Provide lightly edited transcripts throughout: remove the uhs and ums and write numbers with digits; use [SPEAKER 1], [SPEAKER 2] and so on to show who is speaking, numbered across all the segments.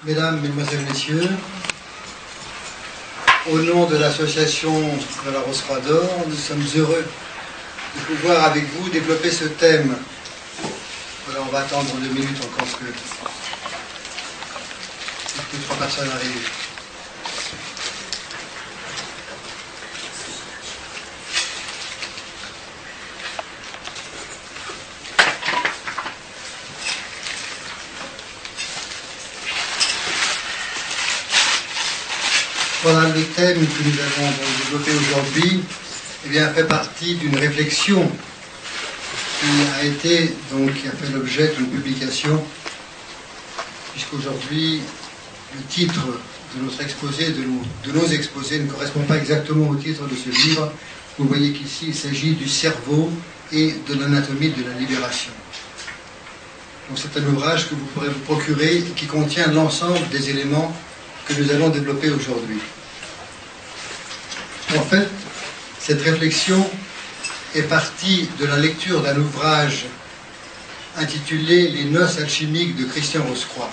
[SPEAKER 1] Mesdames, Mesdemoiselles, Messieurs, au nom de l'association de la Rose-Croix d'Or, nous sommes heureux de pouvoir avec vous développer ce thème. Voilà, on va attendre 2 minutes encore que 3 personnes arrivent. Voilà, le thème que nous avons développé aujourd'hui fait partie d'une réflexion qui a fait l'objet d'une publication, puisqu'aujourd'hui le titre de notre exposé, de nos exposés, ne correspond pas exactement au titre de ce livre. Vous voyez qu'ici il s'agit du cerveau et de l'anatomie de la libération. Donc c'est un ouvrage que vous pourrez vous procurer et qui contient l'ensemble des éléments que nous allons développer aujourd'hui. En fait, cette réflexion est partie de la lecture d'un ouvrage intitulé « Les noces alchimiques » de Christian Rose-Croix.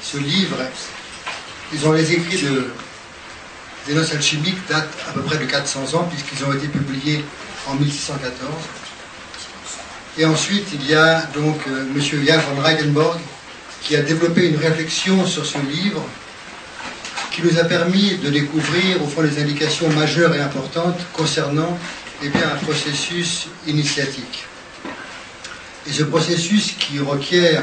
[SPEAKER 1] Ce livre, les écrits des noces alchimiques datent à peu près de 400 ans, puisqu'ils ont été publiés en 1614. Et ensuite, il y a donc M. Jan van Reichenborgh qui a développé une réflexion sur ce livre qui nous a permis de découvrir au fond les indications majeures et importantes concernant un processus initiatique. Et ce processus qui requiert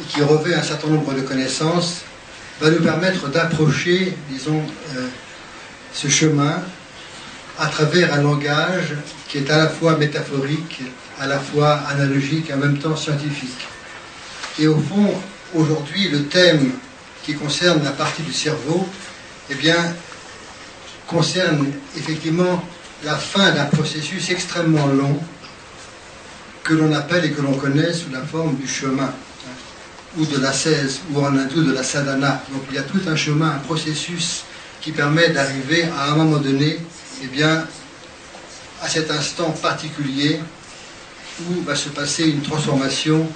[SPEAKER 1] et qui revêt un certain nombre de connaissances va nous permettre d'approcher, ce chemin à travers un langage qui est à la fois métaphorique, à la fois analogique et en même temps scientifique. Et au fond, aujourd'hui, le thème qui concerne la partie du cerveau, concerne effectivement la fin d'un processus extrêmement long que l'on appelle et que l'on connaît sous la forme du chemin, ou de l'ascèse, ou en hindou de la sadhana. Donc il y a tout un chemin, un processus qui permet d'arriver à un moment donné, à cet instant particulier où va se passer une transformation,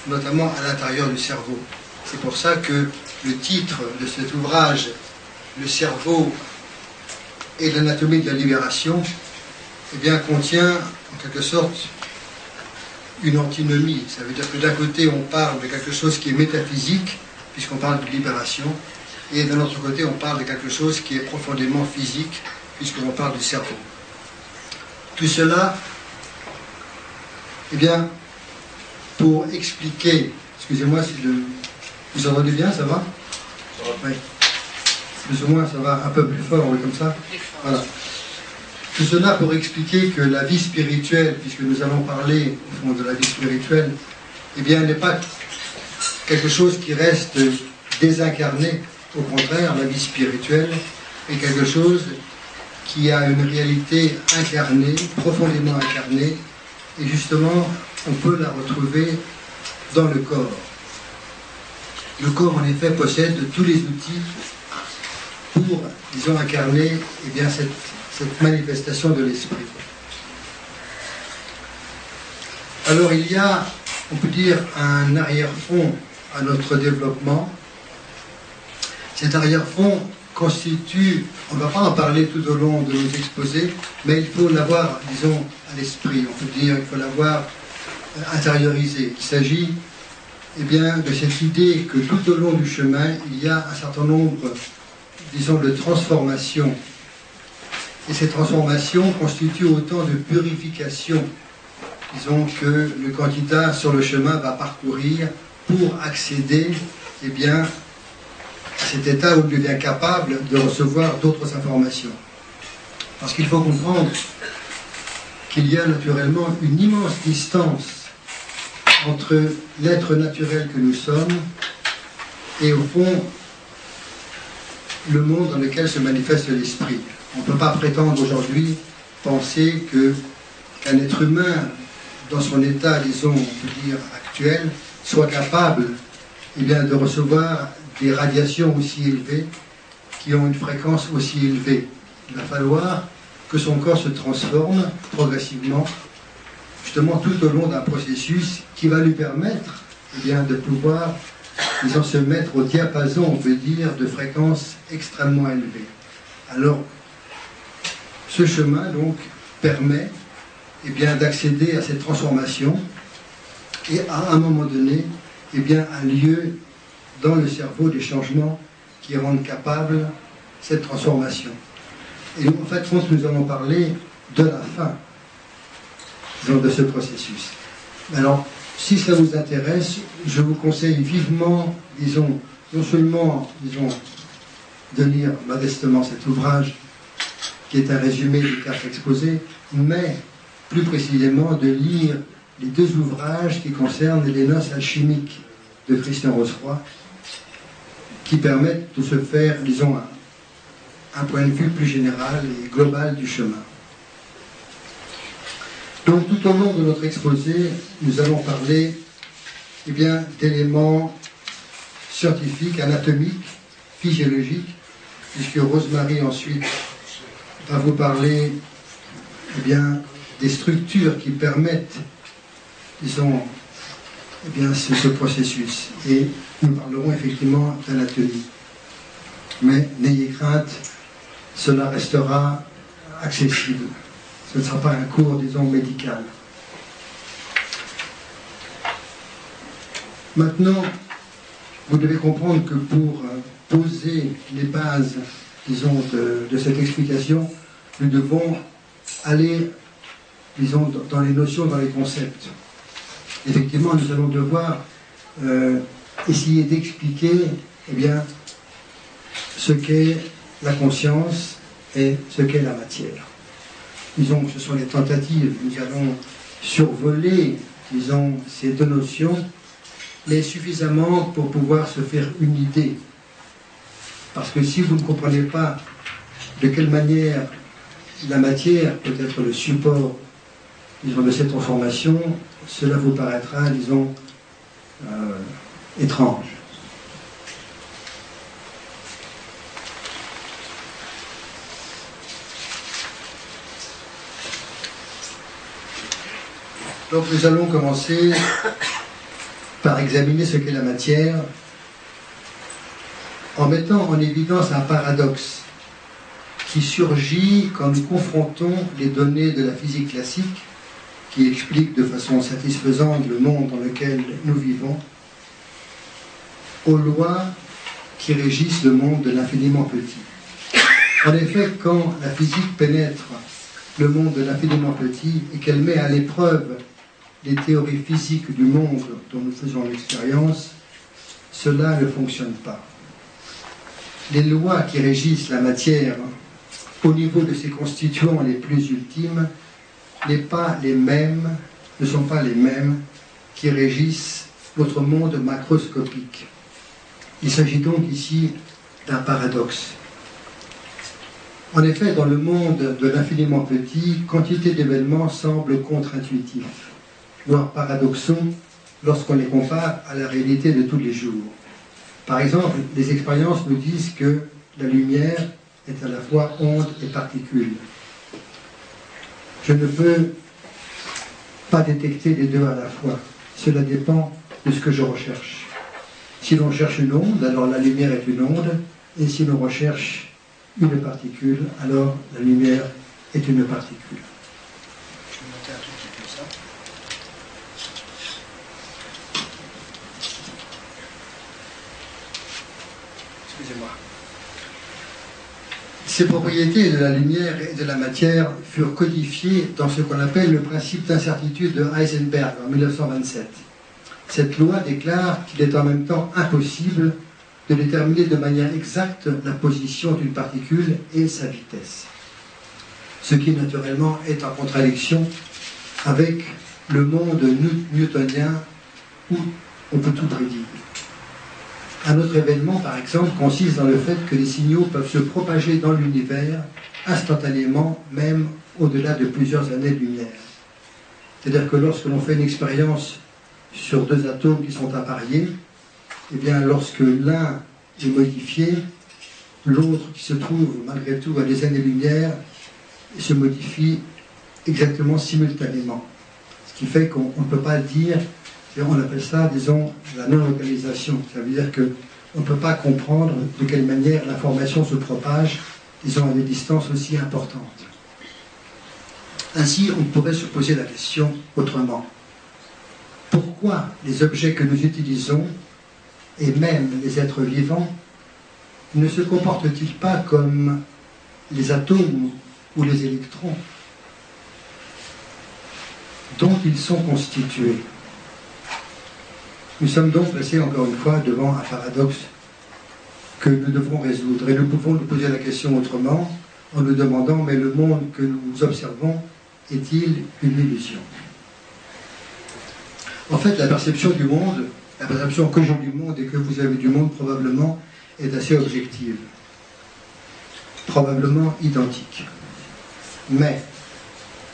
[SPEAKER 1] notamment à l'intérieur du cerveau. C'est pour ça que le titre de cet ouvrage, Le cerveau et l'anatomie de la libération, contient en quelque sorte une antinomie. Ça veut dire que d'un côté on parle de quelque chose qui est métaphysique, puisqu'on parle de libération, et d'un autre côté on parle de quelque chose qui est profondément physique, puisque l'on parle du cerveau. Tout cela, pour expliquer, excusez-moi si vous entendez bien, ça va? Oui. Plus ou moins, ça va un peu plus fort, oui, comme ça. Voilà. Tout cela pour expliquer que la vie spirituelle, puisque nous allons parler au fond de la vie spirituelle, n'est pas quelque chose qui reste désincarné. Au contraire, la vie spirituelle est quelque chose qui a une réalité incarnée, profondément incarnée, et justement, on peut la retrouver dans le corps. Le corps, en effet, possède tous les outils pour, incarner cette manifestation de l'esprit. Alors, il y a, on peut dire, un arrière-fond à notre développement. Cet arrière-fond constitue, on ne va pas en parler tout au long de nos exposés, mais il faut l'avoir, à l'esprit. On peut dire, il faut l'avoir intériorisé. Il s'agit de cette idée que tout au long du chemin, il y a un certain nombre, de transformations. Et ces transformations constituent autant de purifications, que le candidat sur le chemin va parcourir pour accéder, à cet état où il devient capable de recevoir d'autres informations. Parce qu'il faut comprendre qu'il y a naturellement une immense distance entre l'être naturel que nous sommes et au fond le monde dans lequel se manifeste l'esprit. On ne peut pas prétendre aujourd'hui penser qu'un être humain dans son état, on peut dire actuel, soit capable de recevoir des radiations aussi élevées qui ont une fréquence aussi élevée. Il va falloir que son corps se transforme progressivement, justement tout au long d'un processus qui va lui permettre eh bien, de pouvoir, disons, se mettre au diapason, on peut dire, de fréquences extrêmement élevées. Alors, ce chemin, donc, permet eh bien, d'accéder à cette transformation et à un moment donné, eh bien, a lieu dans le cerveau des changements qui rendent capable cette transformation. Et en fait, quand nous allons parler de la fin, disons, de ce processus. Alors, si ça vous intéresse, je vous conseille vivement, disons, non seulement, disons, de lire modestement cet ouvrage, qui est un résumé des quatre exposés, mais plus précisément de lire les deux ouvrages qui concernent les noces alchimiques de Christian Rosseroy, qui permettent de se faire, disons, un point de vue plus général et global du chemin. Donc, tout au long de notre exposé, nous allons parler eh bien, d'éléments scientifiques, anatomiques, physiologiques, puisque Rosemary ensuite va vous parler eh bien, des structures qui permettent, disons, eh bien, ce processus. Et nous parlerons effectivement d'anatomie. Mais n'ayez crainte, cela restera accessible. Ce ne sera pas un cours, disons, médical. Maintenant, vous devez comprendre que pour poser les bases, disons, de cette explication, nous devons aller, disons, dans les notions, dans les concepts. Effectivement, nous allons devoir essayer d'expliquer, eh bien, ce qu'est la conscience et ce qu'est la matière. Disons que ce sont les tentatives, nous allons survoler, disons, ces deux notions, mais suffisamment pour pouvoir se faire une idée. Parce que si vous ne comprenez pas de quelle manière la matière peut être le support, disons, de cette transformation, cela vous paraîtra, disons, étrange. Donc nous allons commencer par examiner ce qu'est la matière en mettant en évidence un paradoxe qui surgit quand nous confrontons les données de la physique classique qui expliquent de façon satisfaisante le monde dans lequel nous vivons aux lois qui régissent le monde de l'infiniment petit. En effet, quand la physique pénètre le monde de l'infiniment petit et qu'elle met à l'épreuve les théories physiques du monde dont nous faisons l'expérience, cela ne fonctionne pas. Les lois qui régissent la matière au niveau de ses constituants les plus ultimes ne sont pas les mêmes qui régissent notre monde macroscopique. Il s'agit donc ici d'un paradoxe. En effet, dans le monde de l'infiniment petit, quantité d'événements semblent contre-intuitifs, voire paradoxaux lorsqu'on les compare à la réalité de tous les jours. Par exemple, les expériences nous disent que la lumière est à la fois onde et particule. Je ne peux pas détecter les deux à la fois. Cela dépend de ce que je recherche. Si l'on cherche une onde, alors la lumière est une onde, et si l'on recherche une particule, alors la lumière est une particule. Je vais monter un tout petit peu ça. Excusez-moi. Ces propriétés de la lumière et de la matière furent codifiées dans ce qu'on appelle le principe d'incertitude de Heisenberg en 1927. Cette loi déclare qu'il est en même temps impossible de déterminer de manière exacte la position d'une particule et sa vitesse. Ce qui naturellement est en contradiction avec le monde newtonien où on peut tout prédire. Un autre événement, par exemple, consiste dans le fait que les signaux peuvent se propager dans l'univers instantanément, même au-delà de plusieurs années-lumière. C'est-à-dire que lorsque l'on fait une expérience sur deux atomes qui sont appariés, eh bien, lorsque l'un est modifié, l'autre qui se trouve malgré tout à des années-lumière se modifie exactement simultanément. Ce qui fait qu'on ne peut pas dire On appelle ça, disons, la non-localisation. Ça veut dire qu'on ne peut pas comprendre de quelle manière l'information se propage, disons, à des distances aussi importantes. Ainsi, on pourrait se poser la question autrement. Pourquoi les objets que nous utilisons, et même les êtres vivants, ne se comportent-ils pas comme les atomes ou les électrons dont ils sont constitués? Nous sommes donc placés encore une fois devant un paradoxe que nous devrons résoudre. Et nous pouvons nous poser la question autrement en nous demandant, mais le monde que nous observons est-il une illusion? En fait, la perception du monde, la perception que j'ai du monde et que vous avez du monde probablement est assez objective, probablement identique. Mais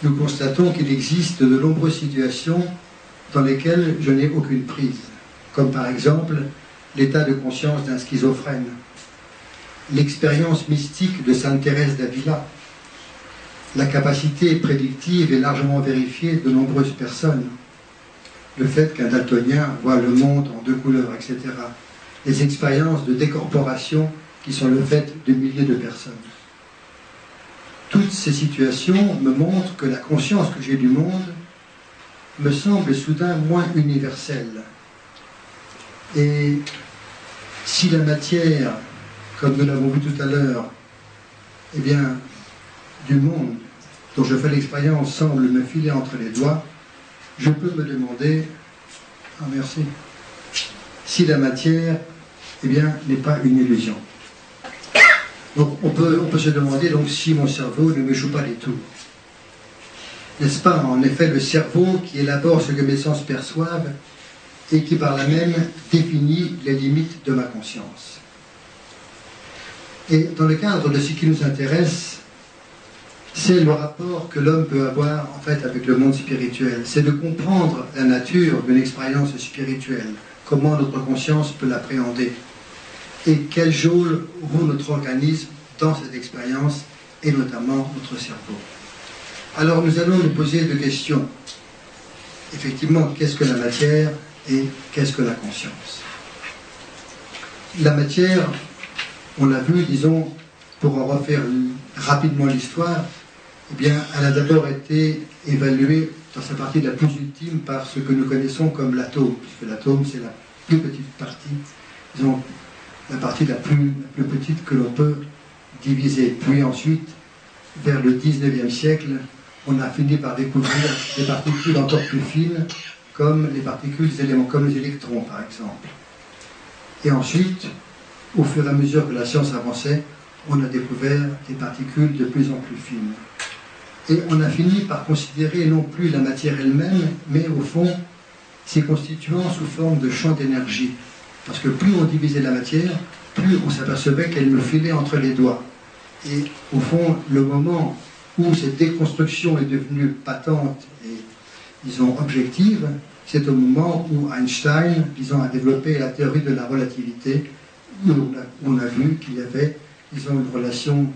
[SPEAKER 1] nous constatons qu'il existe de nombreuses situations dans lesquelles je n'ai aucune prise, comme par exemple l'état de conscience d'un schizophrène, l'expérience mystique de Sainte Thérèse d'Avila, la capacité prédictive et largement vérifiée de nombreuses personnes, le fait qu'un daltonien voit le monde en deux couleurs, etc. Les expériences de décorporation qui sont le fait de milliers de personnes. Toutes ces situations me montrent que la conscience que j'ai du monde me semble soudain moins universelle. Et si la matière, comme nous l'avons vu tout à l'heure, eh bien, du monde dont je fais l'expérience semble me filer entre les doigts, je peux me demander, ah merci, si la matière, eh bien, n'est pas une illusion. Donc on peut se demander donc si mon cerveau ne me joue pas les tours. N'est-ce pas en effet le cerveau qui élabore ce que mes sens perçoivent et qui par là même définit les limites de ma conscience? Et dans le cadre de ce qui nous intéresse, c'est le rapport que l'homme peut avoir en fait avec le monde spirituel. C'est de comprendre la nature d'une expérience spirituelle, comment notre conscience peut l'appréhender et quel rôle joue notre organisme dans cette expérience et notamment notre cerveau. Alors nous allons nous poser deux questions. Effectivement, qu'est-ce que la matière et qu'est-ce que la conscience? La matière, on l'a vu, disons, pour en refaire rapidement l'histoire, eh bien, elle a d'abord été évaluée dans sa partie la plus ultime par ce que nous connaissons comme l'atome, puisque l'atome c'est la plus petite partie, disons, la partie la plus petite que l'on peut diviser. Puis ensuite, vers le 19e siècle, on a fini par découvrir des particules encore plus fines, comme les particules éléments, comme les électrons par exemple. Et ensuite, au fur et à mesure que la science avançait, on a découvert des particules de plus en plus fines. Et on a fini par considérer non plus la matière elle-même, mais au fond, ses constituants sous forme de champs d'énergie. Parce que plus on divisait la matière, plus on s'apercevait qu'elle nous filait entre les doigts. Et au fond, le moment où cette déconstruction est devenue patente et, disons, objective, c'est au moment où Einstein, disons, a développé la théorie de la relativité, où on a vu qu'il y avait, disons, une relation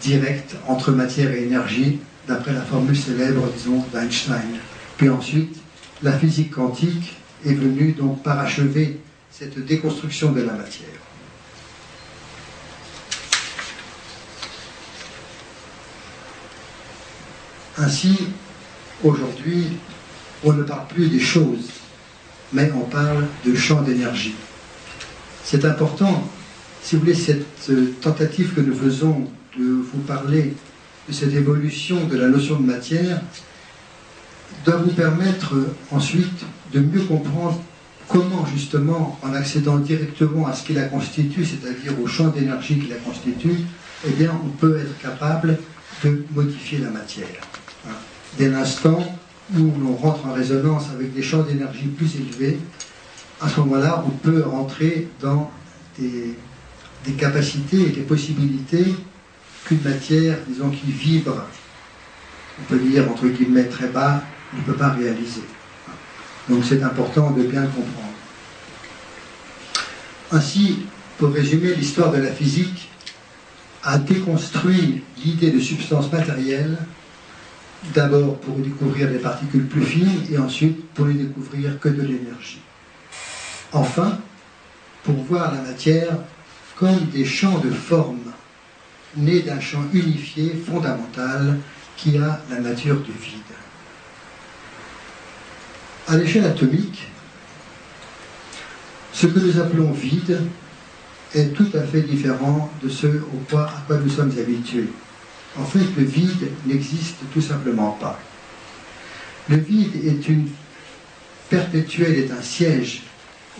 [SPEAKER 1] directe entre matière et énergie, d'après la formule célèbre, disons, d'Einstein. Puis ensuite, la physique quantique est venue donc parachever cette déconstruction de la matière. Ainsi, aujourd'hui, on ne parle plus des choses, mais on parle de champs d'énergie. C'est important, si vous voulez, cette tentative que nous faisons de vous parler de cette évolution de la notion de matière doit vous permettre ensuite de mieux comprendre comment justement, en accédant directement à ce qui la constitue, c'est-à-dire au champ d'énergie qui la constitue, eh bien on peut être capable de modifier la matière. Dès l'instant où l'on rentre en résonance avec des champs d'énergie plus élevés, à ce moment-là, on peut rentrer dans des capacités et des possibilités qu'une matière, disons, qui vibre, on peut dire entre guillemets très bas, ne peut pas réaliser. Donc c'est important de bien le comprendre. Ainsi, pour résumer, l'histoire de la physique a déconstruit l'idée de substance matérielle D'abord pour découvrir des particules plus fines et ensuite pour ne découvrir que de l'énergie. Enfin, pour voir la matière comme des champs de forme, nés d'un champ unifié fondamental qui a la nature du vide. À l'échelle atomique, ce que nous appelons vide est tout à fait différent de ce à quoi nous sommes habitués. En fait, le vide n'existe tout simplement pas. Le vide est une perpétuelle, est un siège,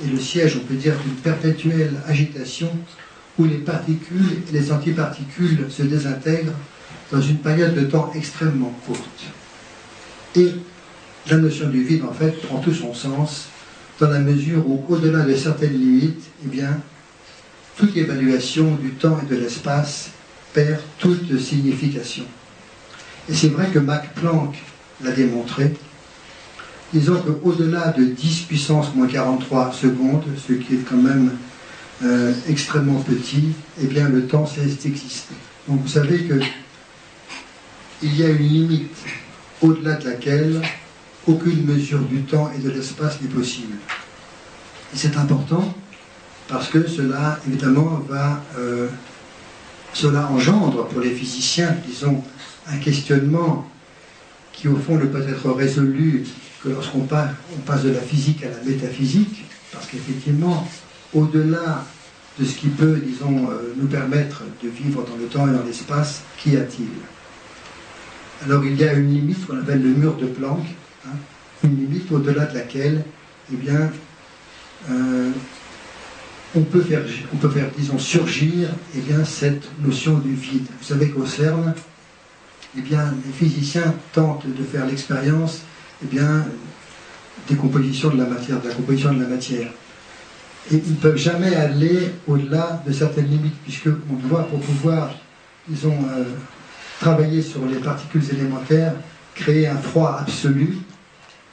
[SPEAKER 1] et le siège, on peut dire, d'une perpétuelle agitation où les particules et les antiparticules se désintègrent dans une période de temps extrêmement courte. Et la notion du vide, en fait, prend tout son sens dans la mesure où, au-delà de certaines limites, eh bien, toute évaluation du temps et de l'espace perd toute signification. Et c'est vrai que Max Planck l'a démontré. Disons qu'au-delà de 10 puissance moins 43 secondes, ce qui est quand même extrêmement petit, eh bien le temps cesse d'exister. Donc vous savez qu'il y a une limite au-delà de laquelle aucune mesure du temps et de l'espace n'est possible. Et c'est important parce que cela, évidemment, cela engendre pour les physiciens, disons, un questionnement qui, au fond, ne peut être résolu que lorsqu'on passe de la physique à la métaphysique, parce qu'effectivement, au-delà de ce qui peut, disons, nous permettre de vivre dans le temps et dans l'espace, qu'y a-t-il? Alors il y a une limite qu'on appelle le mur de Planck, hein, une limite au-delà de laquelle, eh bien, on peut faire, disons, surgir eh bien, cette notion du vide. Vous savez qu'au CERN, eh bien, les physiciens tentent de faire l'expérience eh bien, décomposition de la matière, de la composition de la matière. Et ils ne peuvent jamais aller au-delà de certaines limites, puisqu'on doit, pour pouvoir, disons, travailler sur les particules élémentaires, créer un froid absolu.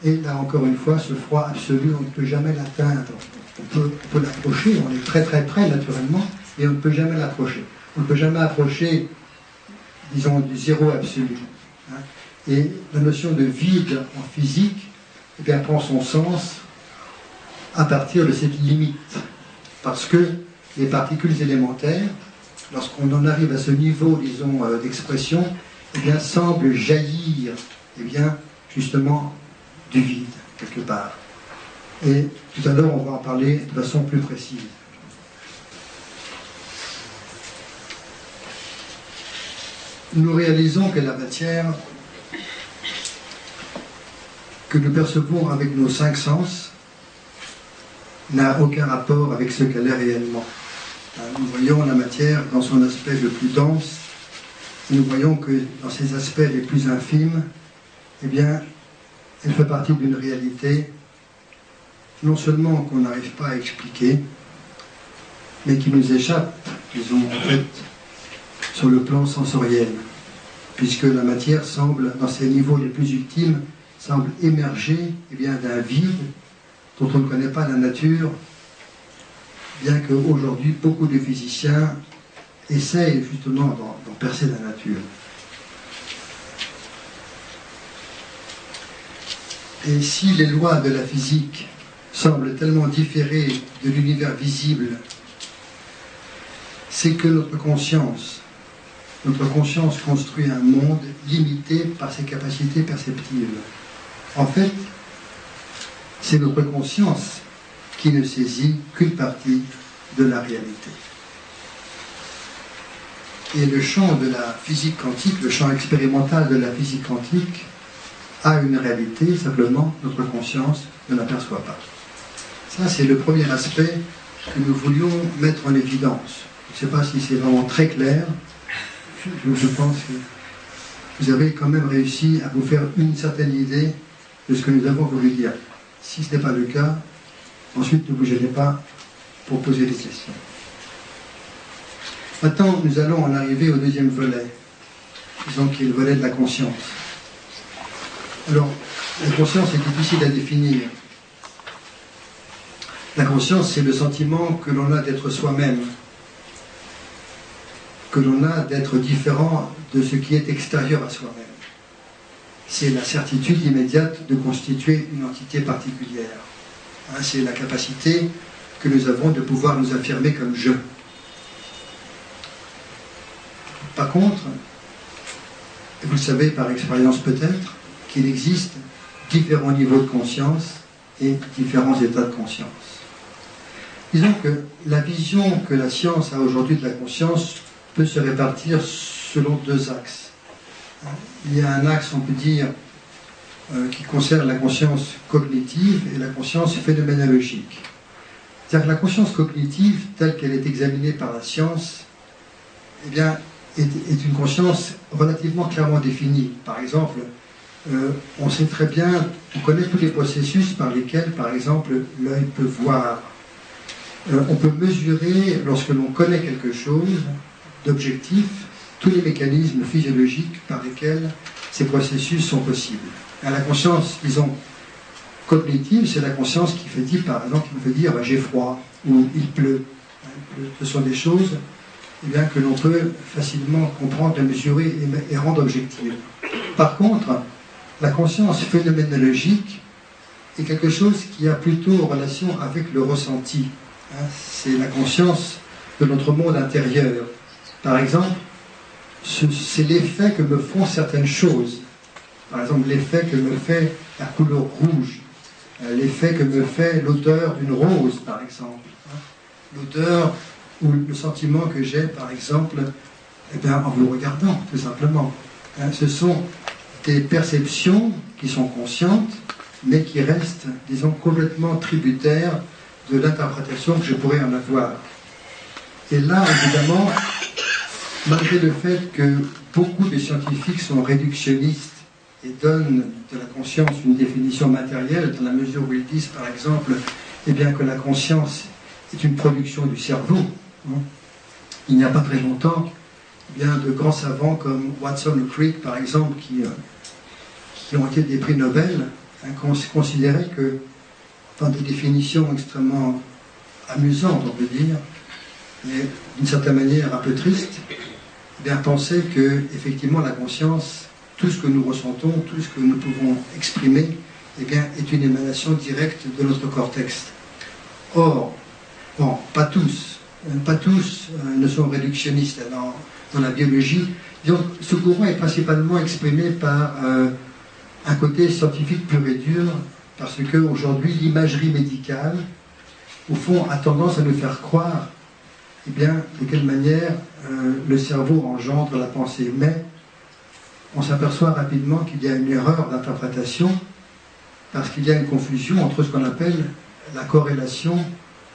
[SPEAKER 1] Et là, encore une fois, ce froid absolu, on ne peut jamais l'atteindre. On peut l'approcher, on est très très près naturellement, mais on ne peut jamais l'approcher. On ne peut jamais approcher, disons, du zéro absolu. Hein. Et la notion de vide en physique eh bien, prend son sens à partir de cette limite. Parce que les particules élémentaires, lorsqu'on en arrive à ce niveau, disons, d'expression, eh bien, semblent jaillir, eh bien, justement, du vide, quelque part. Et tout à l'heure, on va en parler de façon plus précise. Nous réalisons que la matière que nous percevons avec nos 5 sens n'a aucun rapport avec ce qu'elle est réellement. Nous voyons la matière dans son aspect le plus dense, et nous voyons que dans ses aspects les plus infimes, eh bien, elle fait partie d'une réalité non seulement qu'on n'arrive pas à expliquer, mais qui nous échappe, disons, en fait, sur le plan sensoriel, puisque la matière semble, dans ses niveaux les plus ultimes, semble émerger eh bien, d'un vide dont on ne connaît pas la nature, bien qu'aujourd'hui, beaucoup de physiciens essayent justement d'en percer la nature. Et si les lois de la physique semblent tellement différer de l'univers visible, c'est que notre conscience construit un monde limité par ses capacités perceptives. En fait, c'est notre conscience qui ne saisit qu'une partie de la réalité. Et le champ de la physique quantique, le champ expérimental de la physique quantique, a une réalité, simplement notre conscience ne l'aperçoit pas. Ça, c'est le premier aspect que nous voulions mettre en évidence. Je ne sais pas si c'est vraiment très clair. Je pense que vous avez quand même réussi à vous faire une certaine idée de ce que nous avons voulu dire. Si ce n'est pas le cas, ensuite ne vous gênez pas pour poser des questions. Maintenant, nous allons en arriver au deuxième volet, disons qui est le volet de la conscience. Alors, la conscience est difficile à définir. La conscience, c'est le sentiment que l'on a d'être soi-même, que l'on a d'être différent de ce qui est extérieur à soi-même. c'est la certitude immédiate de constituer une entité particulière. Hein, c'est la capacité que nous avons de pouvoir nous affirmer comme je. Par contre, vous le savez par expérience peut-être, qu'il existe différents niveaux de conscience et différents états de conscience. Disons que la vision que la science a aujourd'hui de la conscience peut se répartir selon deux axes. Il y a un axe, on peut dire, qui concerne la conscience cognitive et la conscience phénoménologique. C'est-à-dire que la conscience cognitive, telle qu'elle est examinée par la science, eh bien, est une conscience relativement clairement définie. Par exemple, on sait très bien, on connaît tous les processus par lesquels, par exemple, l'œil peut voir. On peut mesurer, lorsque l'on connaît quelque chose d'objectif, tous les mécanismes physiologiques par lesquels ces processus sont possibles. La conscience, disons, cognitive, c'est la conscience qui fait dire, par exemple, qui me fait dire j'ai froid ou il pleut. Ce sont des choses eh bien, que l'on peut facilement comprendre, mesurer et rendre objectives. Par contre, la conscience phénoménologique est quelque chose qui a plutôt relation avec le ressenti. C'est la conscience de notre monde intérieur. Par exemple, c'est l'effet que me font certaines choses. Par exemple, l'effet que me fait la couleur rouge, l'effet que me fait l'odeur d'une rose, par exemple. L'odeur ou le sentiment que j'ai, par exemple, eh bien, en vous regardant, tout simplement. Ce sont des perceptions qui sont conscientes, mais qui restent, disons, complètement tributaires de l'interprétation que je pourrais en avoir. Et là, évidemment, malgré le fait que beaucoup de scientifiques sont réductionnistes et donnent de la conscience une définition matérielle, dans la mesure où ils disent, par exemple, eh bien, que la conscience est une production du cerveau. Il n'y a pas très longtemps, eh bien, de grands savants comme Watson ou Crick, par exemple, qui ont été des prix Nobel, considéraient que, dans des définitions extrêmement amusantes, on peut dire, mais d'une certaine manière un peu triste, eh bien, pensaient que, effectivement, la conscience, tout ce que nous ressentons, tout ce que nous pouvons exprimer, eh bien, est une émanation directe de notre cortex. Or, bon, pas tous ne sont réductionnistes dans la biologie. Donc, ce courant est principalement exprimé par un côté scientifique pur et dur, parce qu'aujourd'hui, l'imagerie médicale, au fond, a tendance à nous faire croire, eh bien, de quelle manière le cerveau engendre la pensée. Mais on s'aperçoit rapidement qu'il y a une erreur d'interprétation, parce qu'il y a une confusion entre ce qu'on appelle la corrélation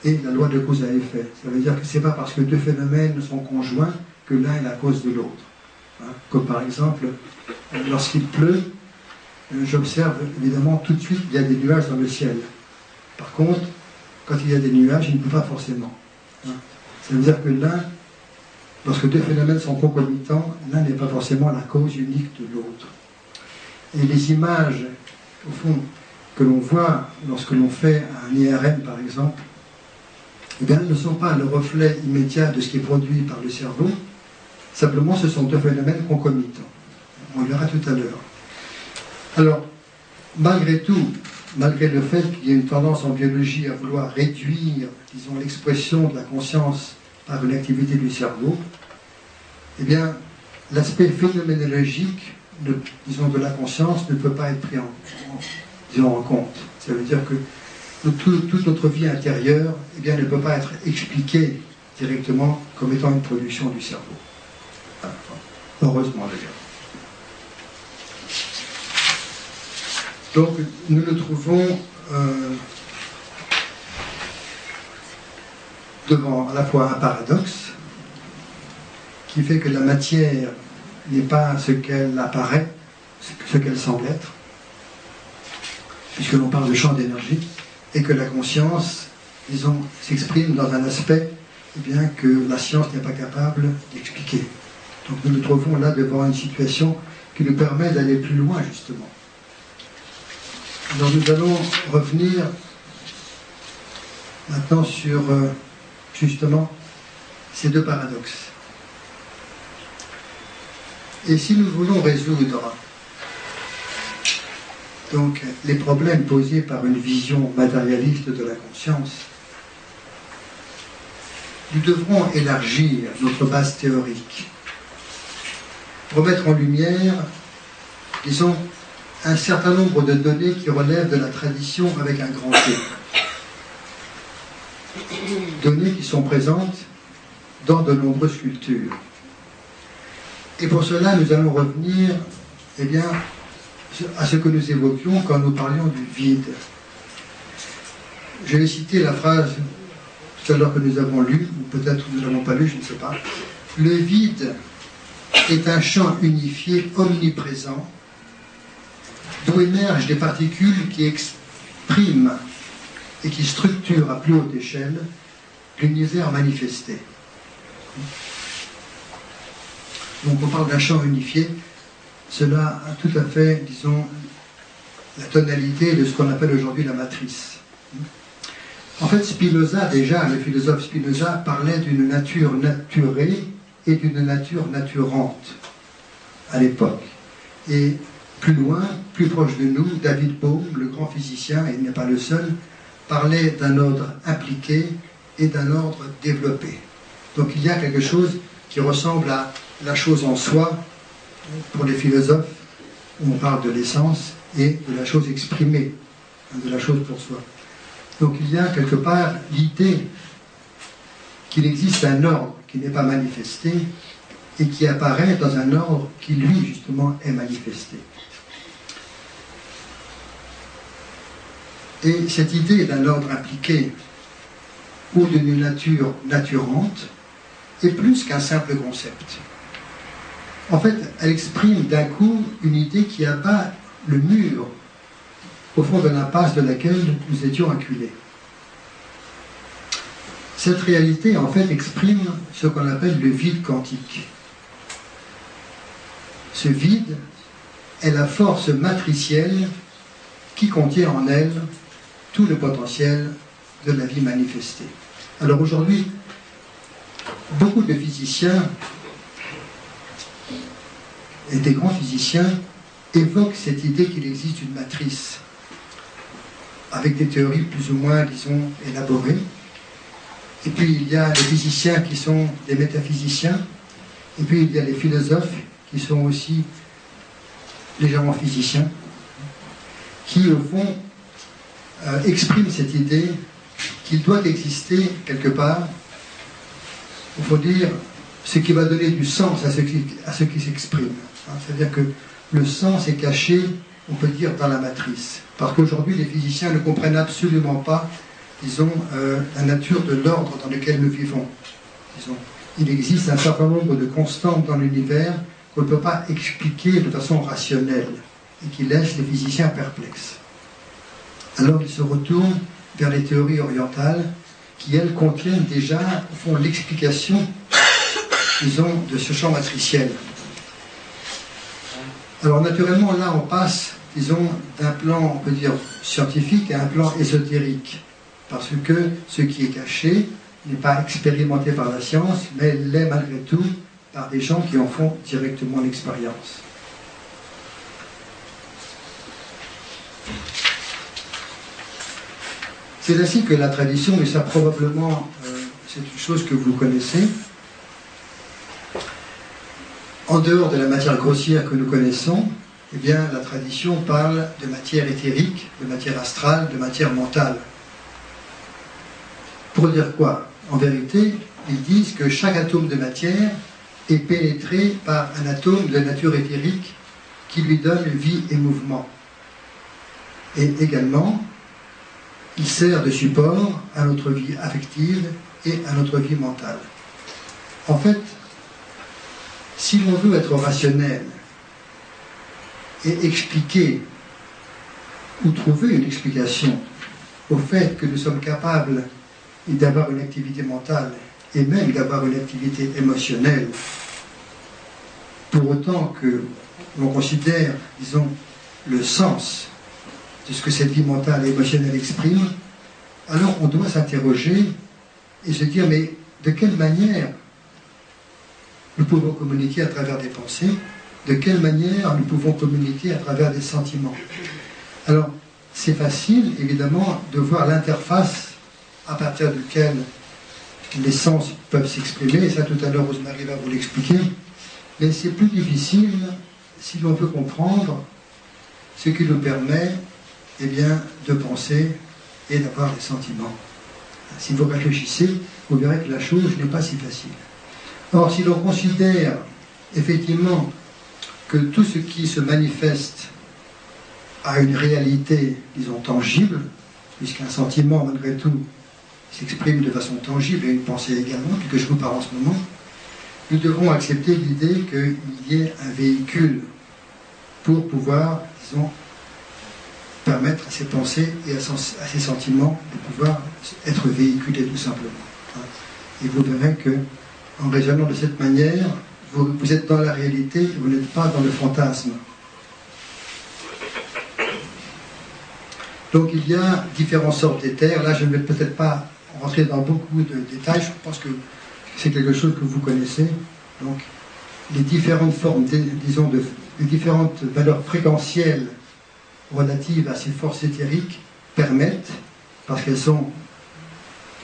[SPEAKER 1] et la loi de cause à effet. Ça veut dire que ce n'est pas parce que deux phénomènes sont conjoints que l'un est la cause de l'autre. Comme par exemple, lorsqu'il pleut, j'observe évidemment tout de suite qu'il y a des nuages dans le ciel. Par contre, quand il y a des nuages, il ne pleut pas forcément. Ça veut dire que l'un, lorsque deux phénomènes sont concomitants, l'un n'est pas forcément la cause unique de l'autre. Et les images, au fond, que l'on voit lorsque l'on fait un IRM, par exemple, eh bien, ne sont pas le reflet immédiat de ce qui est produit par le cerveau, simplement ce sont deux phénomènes concomitants. On le verra tout à l'heure. Alors, malgré tout, malgré le fait qu'il y ait une tendance en biologie à vouloir réduire, disons, l'expression de la conscience par une activité du cerveau, eh bien, l'aspect phénoménologique, disons, de la conscience ne peut pas être pris en compte. Ça veut dire que toute notre vie intérieure, eh bien, ne peut pas être expliquée directement comme étant une production du cerveau. Heureusement d'ailleurs. Donc nous nous trouvons devant à la fois un paradoxe qui fait que la matière n'est pas ce qu'elle apparaît, ce qu'elle semble être, puisque l'on parle de champ d'énergie, et que la conscience, disons, s'exprime dans un aspect eh bien, que la science n'est pas capable d'expliquer. Donc nous nous trouvons là devant une situation qui nous permet d'aller plus loin, justement. Alors nous allons revenir maintenant sur, justement, ces deux paradoxes. Et si nous voulons résoudre donc les problèmes posés par une vision matérialiste de la conscience, nous devrons élargir notre base théorique pour mettre en lumière, disons, un certain nombre de données qui relèvent de la tradition avec un grand T. Données qui sont présentes dans de nombreuses cultures. Et pour cela, nous allons revenir, eh bien, à ce que nous évoquions quand nous parlions du vide. Je vais citer la phrase tout à l'heure que nous avons lue, ou peut-être que nous ne l'avons pas lue, je ne sais pas. Le vide est un champ unifié omniprésent d'où émergent des particules qui expriment et qui structurent à plus haute échelle l'univers manifesté. Donc on parle d'un champ unifié, cela a tout à fait, disons, la tonalité de ce qu'on appelle aujourd'hui la matrice. En fait, Spinoza, déjà, le philosophe Spinoza, parlait d'une nature naturée et d'une nature naturante à l'époque. Et plus loin, plus proche de nous, David Bohm, le grand physicien, et il n'est pas le seul, parlait d'un ordre impliqué et d'un ordre développé. Donc il y a quelque chose qui ressemble à la chose en soi, pour les philosophes, où on parle de l'essence, et de la chose exprimée, de la chose pour soi. Donc il y a quelque part l'idée qu'il existe un ordre qui n'est pas manifesté et qui apparaît dans un ordre qui, lui, justement, est manifesté. Et cette idée d'un ordre impliqué ou d'une nature naturante est plus qu'un simple concept. En fait, elle exprime d'un coup une idée qui abat le mur au fond de l'impasse de laquelle nous étions acculés. Cette réalité, en fait, exprime ce qu'on appelle le vide quantique. Ce vide est la force matricielle qui contient en elle tout le potentiel de la vie manifestée. Alors aujourd'hui, beaucoup de physiciens et des grands physiciens évoquent cette idée qu'il existe une matrice, avec des théories plus ou moins, disons, élaborées. Et puis il y a les physiciens qui sont des métaphysiciens, et puis il y a les philosophes qui sont aussi légèrement physiciens, qui au fond expriment cette idée qu'il doit exister quelque part, il faut dire, ce qui va donner du sens à ce qui s'exprime. C'est-à-dire que le sens est caché, on peut dire, dans la matrice. Parce qu'aujourd'hui, les physiciens ne comprennent absolument pas, disons, la nature de l'ordre dans lequel nous vivons. Disons, il existe un certain nombre de constantes dans l'univers qu'on ne peut pas expliquer de façon rationnelle et qui laissent les physiciens perplexes. Alors ils se retournent vers les théories orientales qui, elles, contiennent déjà, au fond, l'explication, disons, de ce champ matriciel. Alors naturellement, là, on passe, disons, d'un plan, on peut dire, scientifique à un plan ésotérique. Parce que ce qui est caché n'est pas expérimenté par la science, mais l'est malgré tout par des gens qui en font directement l'expérience. C'est ainsi que la tradition, et ça probablement, c'est une chose que vous connaissez, en dehors de la matière grossière que nous connaissons, eh bien, la tradition parle de matière éthérique, de matière astrale, de matière mentale. Pour dire quoi? En vérité, ils disent que chaque atome de matière est pénétré par un atome de nature éthérique qui lui donne vie et mouvement. Et également, il sert de support à notre vie affective et à notre vie mentale. En fait, si l'on veut être rationnel et expliquer ou trouver une explication au fait que nous sommes capables d'avoir une activité mentale et même d'avoir une activité émotionnelle, pour autant que l'on considère, disons, le sens de ce que cette vie mentale et émotionnelle exprime, alors on doit s'interroger et se dire, mais de quelle manière nous pouvons communiquer à travers des pensées, de quelle manière nous pouvons communiquer à travers des sentiments. Alors, c'est facile, évidemment, de voir l'interface à partir duquel les sens peuvent s'exprimer, et ça tout à l'heure Rosemary va vous l'expliquer, mais c'est plus difficile si l'on peut comprendre ce qui nous permet eh bien, de penser et d'avoir des sentiments. Si vous réfléchissez, vous verrez que la chose n'est pas si facile. Or, si l'on considère effectivement que tout ce qui se manifeste a une réalité, disons, tangible, puisqu'un sentiment, malgré tout, s'exprime de façon tangible, et une pensée également, que je vous parle en ce moment, nous devons accepter l'idée qu'il y ait un véhicule pour pouvoir, disons, permettre à ces pensées et à ces sentiments de pouvoir être véhiculés tout simplement. Et vous verrez que, en raisonnant de cette manière, vous êtes dans la réalité, vous n'êtes pas dans le fantasme. Donc il y a différentes sortes d'éthers. Là, je ne vais peut-être pas rentrer dans beaucoup de détails. Je pense que c'est quelque chose que vous connaissez. Donc, les différentes formes, disons, les différentes valeurs fréquentielles relatives à ces forces éthériques permettent, parce qu'elles sont,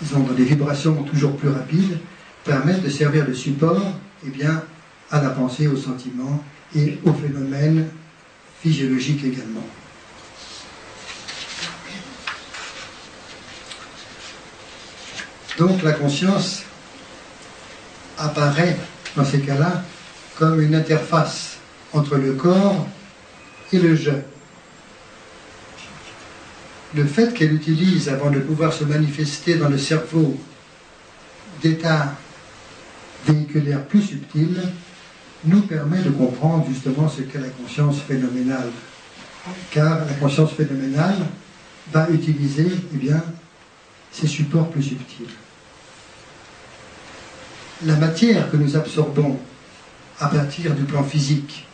[SPEAKER 1] disons, dans des vibrations toujours plus rapides, permettent de servir de support, eh bien, à la pensée, aux sentiments et aux phénomènes physiologiques également. Donc la conscience apparaît dans ces cas-là comme une interface entre le corps et le je. Le fait qu'elle utilise, avant de pouvoir se manifester dans le cerveau, d'états véhiculaires plus subtils, nous permet de comprendre justement ce qu'est la conscience phénoménale. Car la conscience phénoménale va utiliser, eh bien, ces supports plus subtils. La matière que nous absorbons à partir du plan physique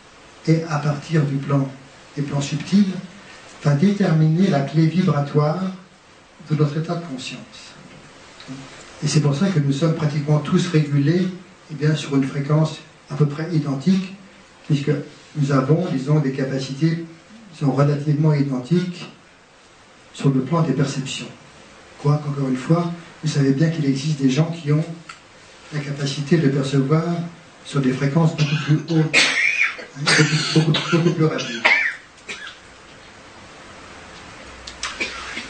[SPEAKER 1] et à partir des plans subtils va déterminer la clé vibratoire de notre état de conscience. Et c'est pour ça que nous sommes pratiquement tous régulés eh bien, sur une fréquence à peu près identique, puisque nous avons, disons, des capacités qui sont relativement identiques sur le plan des perceptions. Quoique, encore une fois, vous savez bien qu'il existe des gens qui ont la capacité de percevoir sur des fréquences beaucoup plus hautes, beaucoup plus rapides.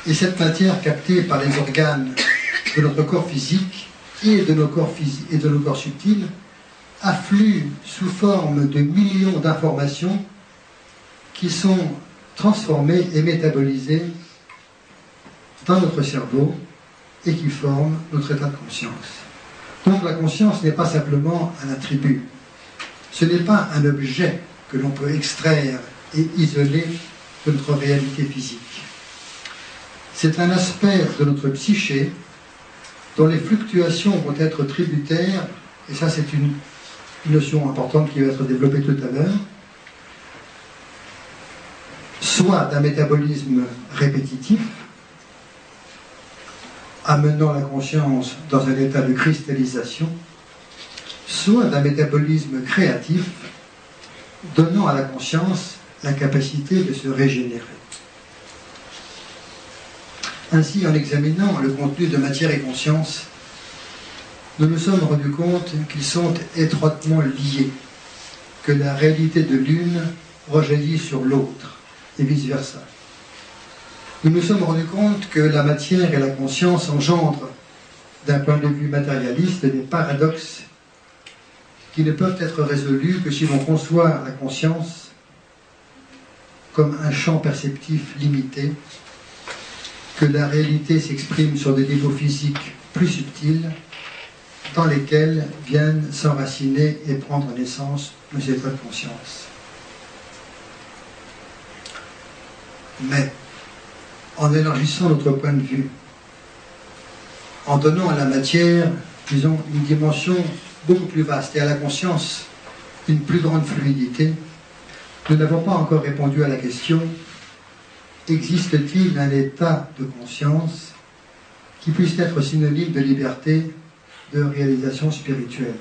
[SPEAKER 1] Et cette matière captée par les organes de notre corps physique et de nos corps subtils afflue sous forme de millions d'informations qui sont transformées et métabolisées dans notre cerveau et qui forment notre état de conscience. Donc la conscience n'est pas simplement un attribut. Ce n'est pas un objet que l'on peut extraire et isoler de notre réalité physique. C'est un aspect de notre psyché dont les fluctuations vont être tributaires, et ça c'est une notion importante qui va être développée tout à l'heure, soit d'un métabolisme répétitif, amenant la conscience dans un état de cristallisation, soit d'un métabolisme créatif, donnant à la conscience la capacité de se régénérer. Ainsi, en examinant le contenu de matière et conscience, nous nous sommes rendus compte qu'ils sont étroitement liés, que la réalité de l'une rejaillit sur l'autre, et vice-versa. Nous nous sommes rendus compte que la matière et la conscience engendrent, d'un point de vue matérialiste, des paradoxes qui ne peuvent être résolus que si l'on conçoit la conscience comme un champ perceptif limité, que la réalité s'exprime sur des niveaux physiques plus subtils, dans lesquels viennent s'enraciner et prendre naissance nos états de conscience. Mais, en élargissant notre point de vue, en donnant à la matière, disons, une dimension beaucoup plus vaste et à la conscience une plus grande fluidité, nous n'avons pas encore répondu à la question: existe-t-il un état de conscience qui puisse être synonyme de liberté, de réalisation spirituelle?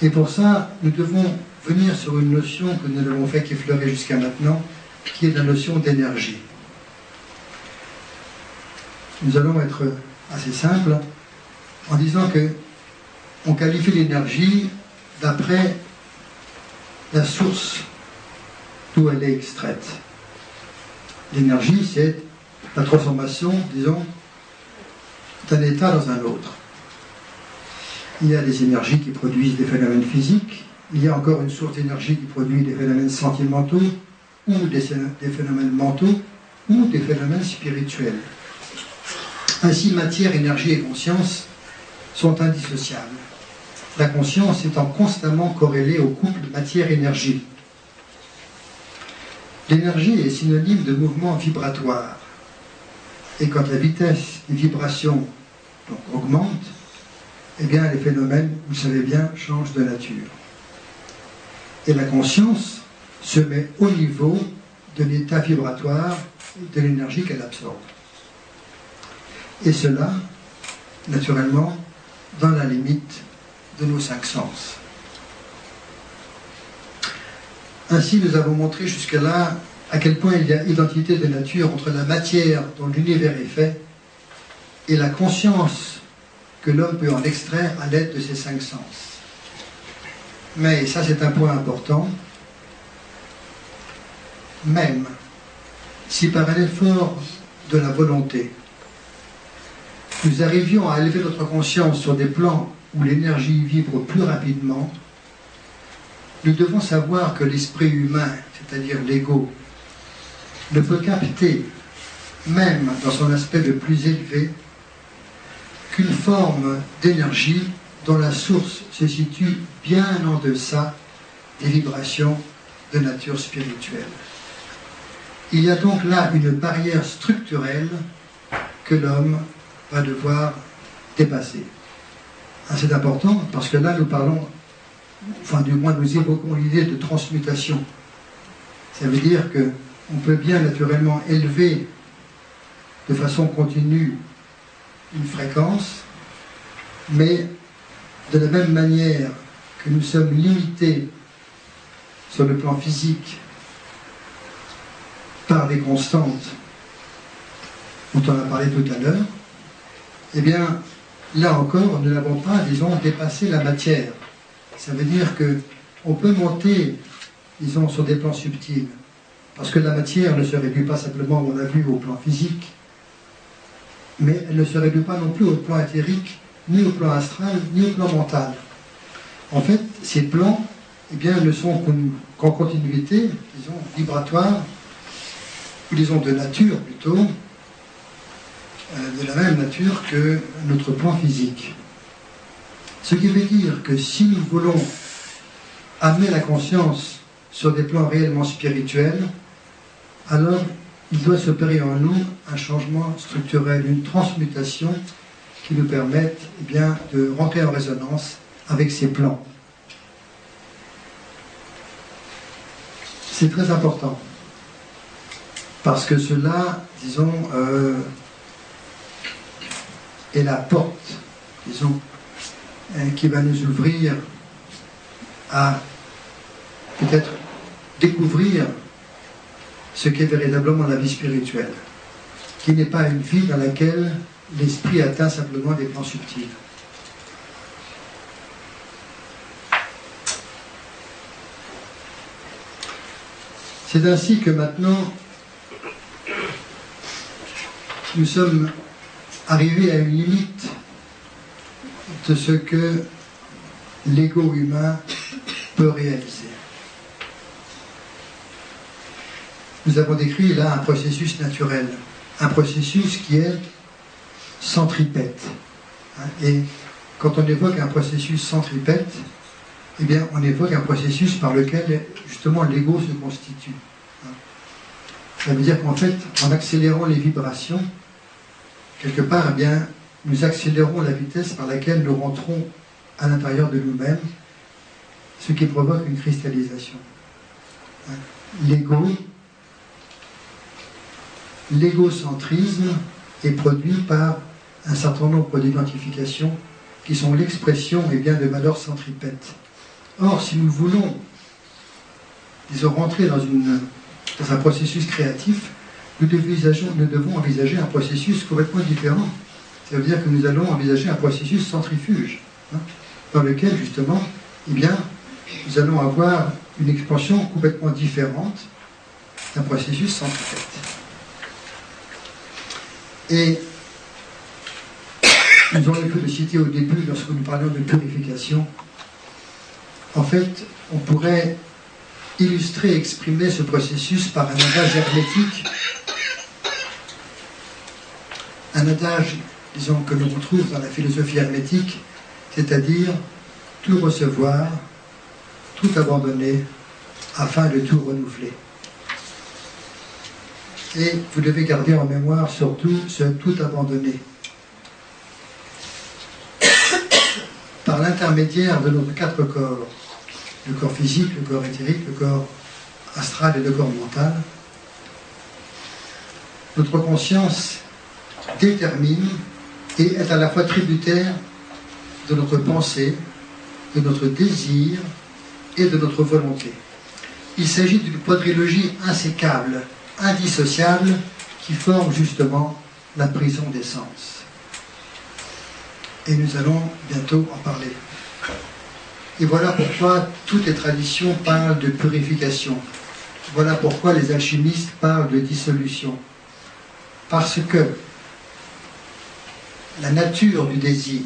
[SPEAKER 1] Et pour ça, nous devons venir sur une notion que nous n'avons fait qu'effleurer jusqu'à maintenant, qui est la notion d'énergie. Nous allons être assez simples en disant que on qualifie l'énergie d'après la source d'où elle est extraite. L'énergie, c'est la transformation, disons, d'un état dans un autre. Il y a des énergies qui produisent des phénomènes physiques, il y a encore une source d'énergie qui produit des phénomènes sentimentaux, ou des phénomènes mentaux, ou des phénomènes spirituels. Ainsi, matière, énergie et conscience sont indissociables. La conscience étant constamment corrélée au couple matière-énergie. L'énergie est synonyme de mouvement vibratoire. Et quand la vitesse des vibrations donc, augmente, eh bien les phénomènes, vous savez bien, changent de nature. Et la conscience se met au niveau de l'état vibratoire de l'énergie qu'elle absorbe. Et cela, naturellement, dans la limite de nos 5 sens. Ainsi, nous avons montré jusque-là à quel point il y a identité de nature entre la matière dont l'univers est fait et la conscience que l'homme peut en extraire à l'aide de ses 5 sens. Mais, et ça c'est un point important, même si par un effort de la volonté, nous arrivions à élever notre conscience sur des plans où l'énergie vibre plus rapidement, nous devons savoir que l'esprit humain, c'est-à-dire l'ego, ne peut capter, même dans son aspect le plus élevé, qu'une forme d'énergie dont la source se situe bien en deçà des vibrations de nature spirituelle. Il y a donc là une barrière structurelle que l'homme va devoir dépasser. C'est important parce que là nous parlons, enfin du moins nous évoquons l'idée de transmutation. Ça veut dire qu'on peut bien naturellement élever de façon continue une fréquence, mais de la même manière que nous sommes limités sur le plan physique par des constantes dont on a parlé tout à l'heure, eh bien, là encore, nous n'avons pas, disons, dépassé la matière. Ça veut dire qu'on peut monter, disons, sur des plans subtils, parce que la matière ne se réduit pas simplement, on l'a vu, au plan physique, mais elle ne se réduit pas non plus au plan éthérique, ni au plan astral, ni au plan mental. En fait, ces plans, eh bien, ne sont qu'en continuité, disons, vibratoire, ou disons de nature plutôt, de la même nature que notre plan physique. Ce qui veut dire que si nous voulons amener la conscience sur des plans réellement spirituels, alors il doit s'opérer en nous un changement structurel, une transmutation qui nous permette eh bien, de rentrer en résonance avec ces plans. C'est très important, parce que cela, disons, est la porte, disons, qui va nous ouvrir à peut-être découvrir ce qu'est véritablement la vie spirituelle, qui n'est pas une vie dans laquelle l'esprit atteint simplement des plans subtils. C'est ainsi que maintenant, nous sommes arrivés à une limite de ce que l'ego humain peut réaliser. Nous avons décrit là un processus naturel, un processus qui est centripète. Et quand on évoque un processus centripète, eh bien, on évoque un processus par lequel justement l'ego se constitue. Ça veut dire qu'en fait, en accélérant les vibrations, quelque part, eh bien, nous accélérons la vitesse par laquelle nous rentrons à l'intérieur de nous-mêmes, ce qui provoque une cristallisation. L'égocentrisme est produit par un certain nombre d'identifications qui sont l'expression eh bien, de valeurs centripètes. Or, si nous voulons, disons, rentrer dans une dans un processus créatif, nous devons envisager un processus complètement différent. Ça veut dire que nous allons envisager un processus centrifuge, hein, dans lequel, justement, eh bien, nous allons avoir une expansion complètement différente d'un processus centripète. Et nous aurions pu le citer au début lorsque nous parlions de purification. En fait, on pourrait illustrer et exprimer ce processus par un adage hermétique, un adage, disons, que l'on retrouve dans la philosophie hermétique, c'est-à-dire tout recevoir, tout abandonner, afin de tout renouveler. Et vous devez garder en mémoire surtout ce tout abandonner. Par l'intermédiaire de nos 4 corps, le corps physique, le corps éthérique, le corps astral et le corps mental, notre conscience détermine et est à la fois tributaire de notre pensée, de notre désir et de notre volonté. Il s'agit d'une quadrilogie insécable, indissociable, qui forme justement la prison des sens. Et nous allons bientôt en parler. Et voilà pourquoi toutes les traditions parlent de purification. Voilà pourquoi les alchimistes parlent de dissolution. Parce que la nature du désir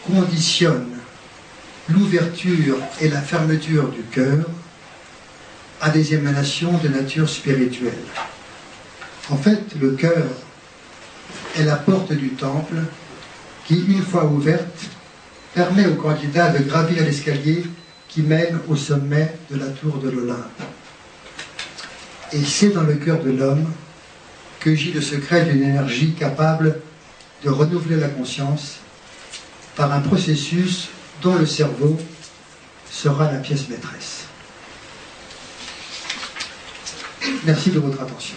[SPEAKER 1] conditionne l'ouverture et la fermeture du cœur à des émanations de nature spirituelle. En fait, le cœur est la porte du temple qui, une fois ouverte, permet au candidat de gravir l'escalier qui mène au sommet de la tour de l'Olympe. Et c'est dans le cœur de l'homme que gît le secret d'une énergie capable de renouveler la conscience par un processus dont le cerveau sera la pièce maîtresse. Merci de votre attention.